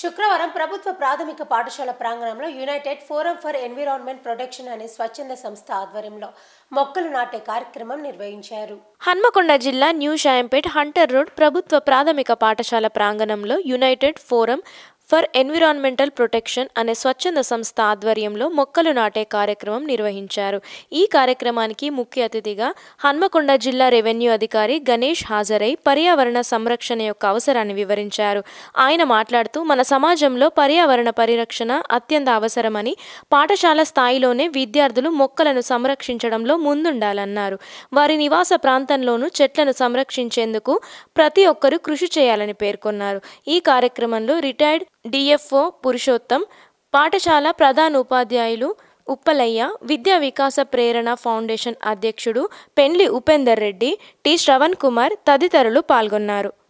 శుక్రవారం ప్రభుత్వ ప్రాథమిక పాఠశాల ప్రాంగణంలో United forum for environment protection అనే స్వచ్ఛంద సంస్థ ఆధ్వర్యంలో మొక్కలు నాటే కార్యక్రమం నిర్వహించారు. హన్మకొండ జిల్లా న్యూ షాయంపేట్ హంటర్ రోడ్ ప్రభుత్వ ప్రాథమిక పాఠశాల ప్రాంగణంలో United forum for environmental protection అనే స్వచ్ఛంద సంస్థ ఆధ్వర్యంలో మొక్కలు నాటే కార్యక్రమం నిర్వహించారు. ఈ కార్యక్రమానికి ముఖ్య అతిథిగా హన్మకొండ జిల్లా రెవెన్యూ అధికారి గణేష్ హాజరై పర్యావరణ సంరక్షణ యొక్క అవసరాన్ని వివరించారు. ఆయన మాట్లాడుతూ మన సమాజంలో పర్యావరణ పరిరక్షణ అత్యంత అవసరమని, పాఠశాల స్థాయిలోనే విద్యార్థులు మొక్కలను సంరక్షించడంలో ముందుండాలన్నారు. వారి నివాస ప్రాంతంలోనూ చెట్లను సంరక్షించేందుకు ప్రతి ఒక్కరూ కృషి చేయాలని పేర్కొన్నారు. ఈ కార్యక్రమంలో రిటైర్డ్ డిఎఫ్ఓ పురుషోత్తం, పాఠశాల ప్రధాన ఉపాధ్యాయులు ఉప్పలయ్య, విద్యా వికాస ప్రేరణ ఫౌండేషన్ అధ్యక్షుడు పెండ్లి ఉపేందర్ రెడ్డి, టి శ్రవణ్ కుమార్ తదితరులు పాల్గొన్నారు.